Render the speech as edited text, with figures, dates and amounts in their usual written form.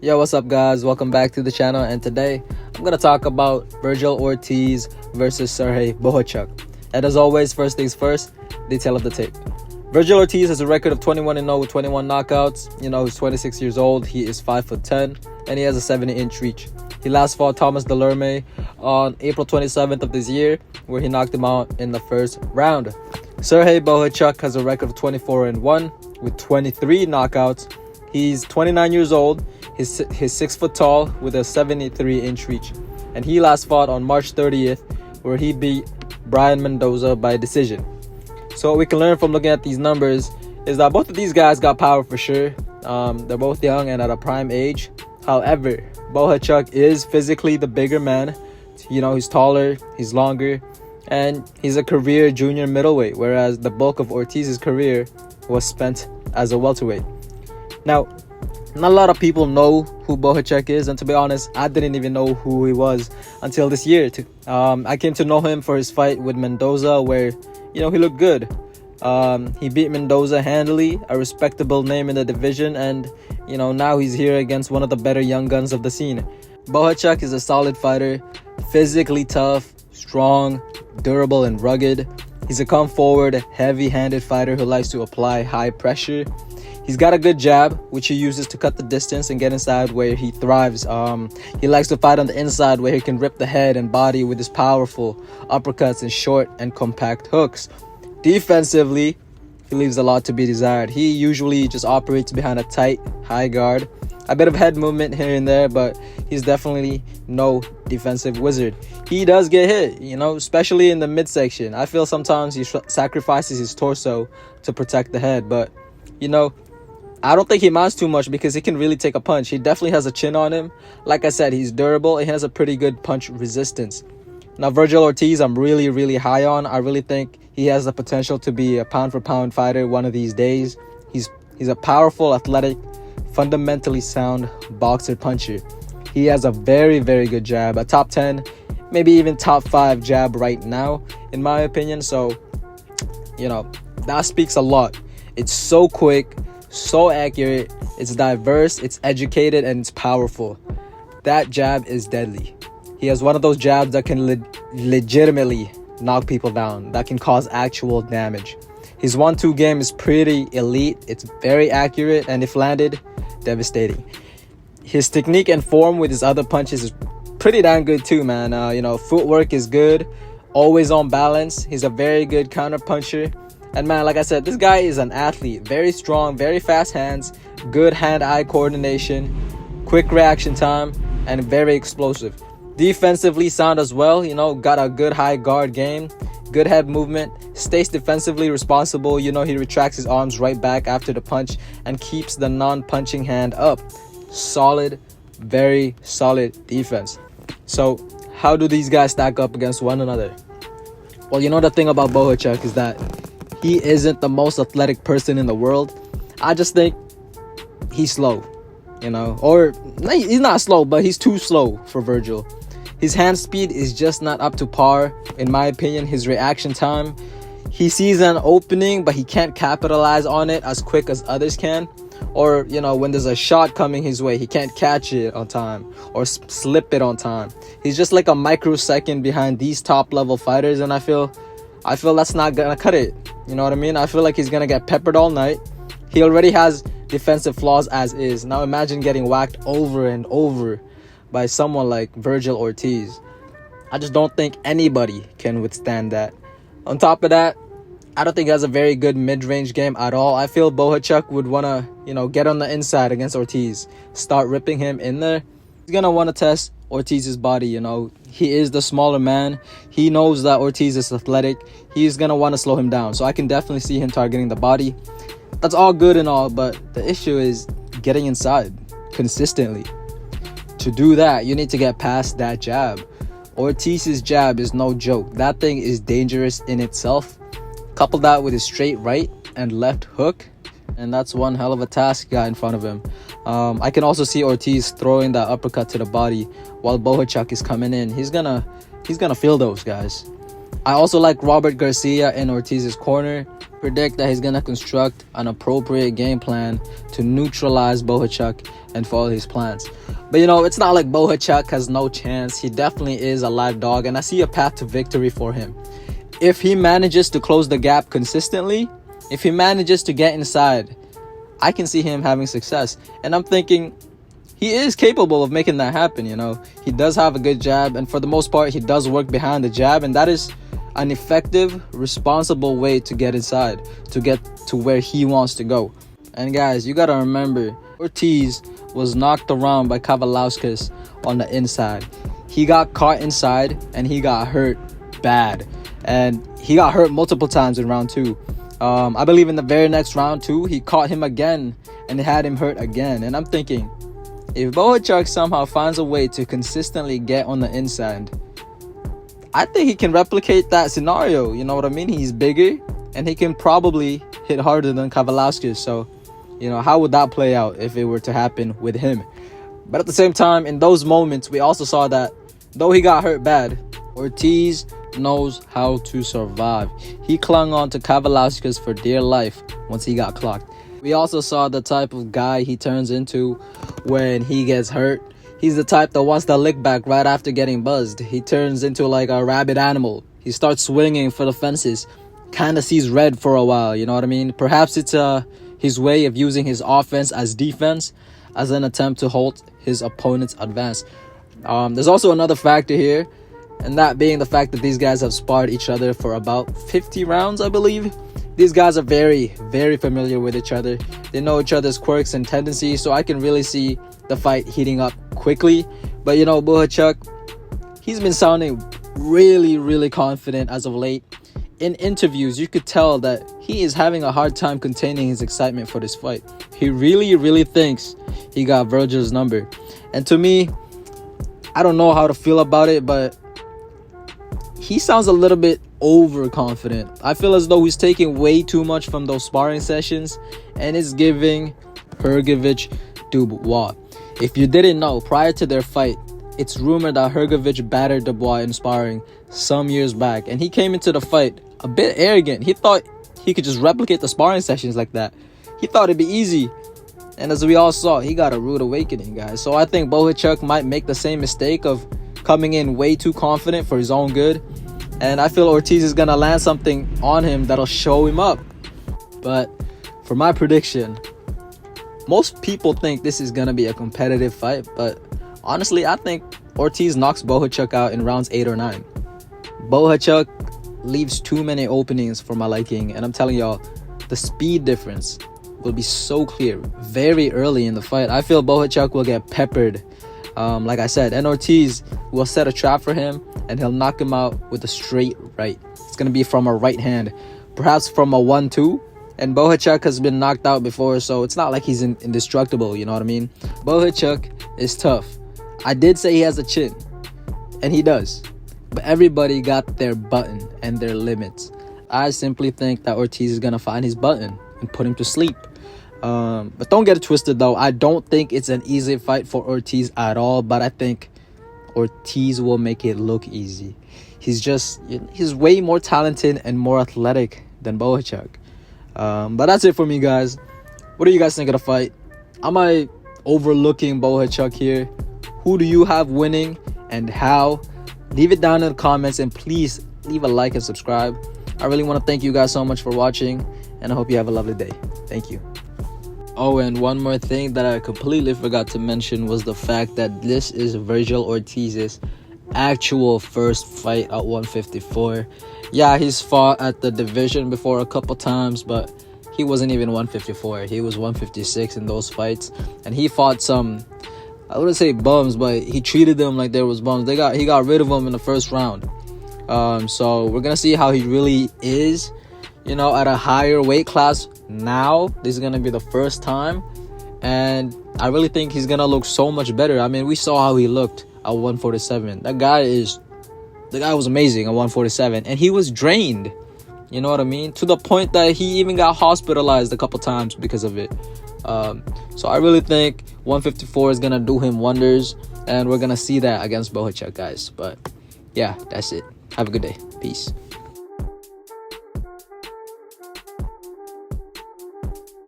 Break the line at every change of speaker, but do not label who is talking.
Yo, what's up guys? Welcome back to the channel, and today I'm gonna talk about Vergil Ortiz versus Serhii Bohachuk. And as always, first things first, detail of the tape. Vergil Ortiz has a record of 21-0 with 21 knockouts. He's 26 years old, he is 5'10", and he has a 70-inch reach. He last fought Thomas Delerme on April 27th of this year, where he knocked him out in the first round. Serhii Bohachuk has a record of 24-1 with 23 knockouts. He's 29 years old. He's 6 foot tall with a 73-inch reach, and he last fought on March 30th, where he beat Brian Mendoza by decision. So what we can learn from looking at these numbers is that both of these guys got power for sure. They're both young and at a prime age. However, Bohachuk is physically the bigger man. He's taller, he's longer, and he's a career junior middleweight, whereas the bulk of Ortiz's career was spent as a welterweight. Now, not a lot of people know who Bohachuk is, and to be honest, I didn't even know who he was until this year. I came to know him for his fight with Mendoza, where he looked good. He beat Mendoza handily, a respectable name in the division, and now he's here against one of the better young guns of the scene. Bohachuk is a solid fighter, physically tough, strong, durable, and rugged. He's a come forward, heavy-handed fighter who likes to apply high pressure. He's got a good jab, which he uses to cut the distance and get inside where he thrives. He likes to fight on the inside, where he can rip the head and body with his powerful uppercuts and short and compact hooks. Defensively, he leaves a lot to be desired. He usually just operates behind a tight, high guard. A bit of head movement here and there, but he's definitely no defensive wizard. He does get hit, especially in the midsection. I feel sometimes he sacrifices his torso to protect the head, but I don't think he minds too much because he can really take a punch. He definitely has a chin on him. Like I said, he's durable. He has a pretty good punch resistance. Now, Vergil Ortiz, I'm really, really high on. I really think he has the potential to be a pound-for-pound fighter one of these days. He's a powerful, athletic, fundamentally sound boxer puncher. He has a very, very good jab. A top 10, maybe even top 5 jab right now, in my opinion. So, that speaks a lot. It's so quick, so accurate, it's diverse, it's educated, and it's powerful. That jab is deadly. He has one of those jabs that can legitimately knock people down, that can cause actual damage. His 1-2 game is pretty elite. It's very accurate, and if landed, devastating. His technique and form with his other punches is pretty damn good too, man. Footwork is good, always on balance. He's a very good counter puncher. And man, like I said, this guy is an athlete. Very strong, very fast hands, good hand-eye coordination, quick reaction time, and very explosive. Defensively sound as well, got a good high guard game, good head movement, stays defensively responsible. He retracts his arms right back after the punch and keeps the non-punching hand up. Solid, very solid defense. So how do these guys stack up against one another? Well, the thing about Bohachuk is that he isn't the most athletic person in the world. I just think he's slow, or he's not slow, but he's too slow for Vergil. His hand speed is just not up to par, in my opinion. His reaction time, he sees an opening, but he can't capitalize on it as quick as others can. Or, when there's a shot coming his way, he can't catch it on time or slip it on time. He's just like a microsecond behind these top-level fighters, and I feel that's not gonna cut it. You know what I mean? I feel like he's gonna get peppered all night. He already has defensive flaws as is. Now imagine getting whacked over and over by someone like Vergil Ortiz. I just don't think anybody can withstand that. On top of that, I don't think he has a very good mid-range game at all. I feel Bohachuk would wanna, get on the inside against Ortiz, start ripping him in there. He's gonna want to test Ortiz's body. He is the smaller man. He knows that Ortiz is athletic. He's gonna want to slow him down, so I can definitely see him targeting the body. That's all good and all, but the issue is getting inside consistently. To do that, you need to get past that jab. Ortiz's jab is no joke. That thing is dangerous in itself. Couple that with his straight right and left hook, and that's one hell of a task he got in front of him. I can also see Ortiz throwing that uppercut to the body while Bohachuk is coming in. He's gonna feel those guys. I also like Robert Garcia in Ortiz's corner. predict that he's gonna construct an appropriate game plan to neutralize Bohachuk and follow his plans. But you know, it's not like Bohachuk has no chance. He definitely is a live dog, and I see a path to victory for him. If he manages to close the gap consistently, if he manages to get inside, I can see him having success. And I'm thinking he is capable of making that happen. You know, he does have a good jab, and for the most part, he does work behind the jab, and that is an effective, responsible way to get inside, to get to where he wants to go. And guys, you gotta remember, Ortiz was knocked around by Kavaliauskas on the inside. He got caught inside and he got hurt bad, and he got hurt multiple times in round 2. I believe in the very next round too, he caught him again and had him hurt again. And I'm thinking, if Bohachuk somehow finds a way to consistently get on the inside, I think he can replicate that scenario. You know what I mean? He's bigger and he can probably hit harder than Kavaliauskas. So, you know, how would that play out if it were to happen with him? But at the same time, in those moments, we also saw that though he got hurt bad, Ortiz knows how to survive. He clung on to Kavaliauskas for dear life once he got clocked. We also saw the type of guy he turns into when he gets hurt. He's the type that wants to lick back right after getting buzzed. He turns into like a rabid animal. He starts swinging for the fences, kind of sees red for a while, you know what I mean? Perhaps it's his way of using his offense as defense, as an attempt to halt his opponent's advance. There's also another factor here, and that being the fact that these guys have sparred each other for about 50 rounds, I believe. These guys are very, very familiar with each other. They know each other's quirks and tendencies, so I can really see the fight heating up quickly. But you know, Bohachuk, he's been sounding really, really confident as of late. In interviews, you could tell that he is having a hard time containing his excitement for this fight. He really, really thinks he got Vergil's number. And to me, I don't know how to feel about it, but he sounds a little bit overconfident. I feel as though he's taking way too much from those sparring sessions and is giving Hrgović Dubois. If you didn't know, prior to their fight, it's rumored that Hrgović battered Dubois in sparring some years back, and he came into the fight a bit arrogant. He thought he could just replicate the sparring sessions like that. He thought it'd be easy, and as we all saw, he got a rude awakening, guys. So I think Bohachuk might make the same mistake of coming in way too confident for his own good, and I feel Ortiz is gonna land something on him that'll show him up. But for my prediction, most people think this is gonna be a competitive fight, but honestly, I think Ortiz knocks Bohachuk out in rounds 8 or 9. Bohachuk leaves too many openings for my liking, and I'm telling y'all, the speed difference will be so clear very early in the fight. I feel Bohachuk will get peppered, like I said, and Ortiz will set a trap for him, and he'll knock him out with a straight right. It's gonna be from a right hand, perhaps from a 1-2. And Bohachuk has been knocked out before, so it's not like he's indestructible, you know what I mean? Bohachuk is tough. I did say he has a chin, and he does. But everybody got their button and their limits. I simply think that Ortiz is going to find his button and put him to sleep. But don't get it twisted, though. I don't think it's an easy fight for Ortiz at all, but I think Ortiz will make it look easy. He's way more talented and more athletic than Bohachuk. But that's it for me, guys. What do you guys think of the fight? Am I overlooking Bohachuk here? Who do you have winning and how? Leave it down in the comments, and please leave a like and subscribe. I really want to thank you guys so much for watching, and I hope you have a lovely day. Thank you. Oh, and one more thing that I completely forgot to mention was the fact that this is Vergil Ortiz's actual first fight at 154. Yeah, he's fought at the division before a couple times, but he wasn't even 154. He was 156 in those fights, and he fought some, I wouldn't say bums, but he treated them like there was bums. He got rid of them in the first round. So we're gonna see how he really is, you know, at a higher weight class. Now this is gonna be the first time, and I really think he's gonna look so much better. I mean, we saw how he looked at 147. The guy was amazing at 147, and he was drained, you know what I mean, to the point that he even got hospitalized a couple times because of it. So I really think 154 is gonna do him wonders, and we're gonna see that against Bohachuk, guys. But yeah, that's it. Have a good day. Peace.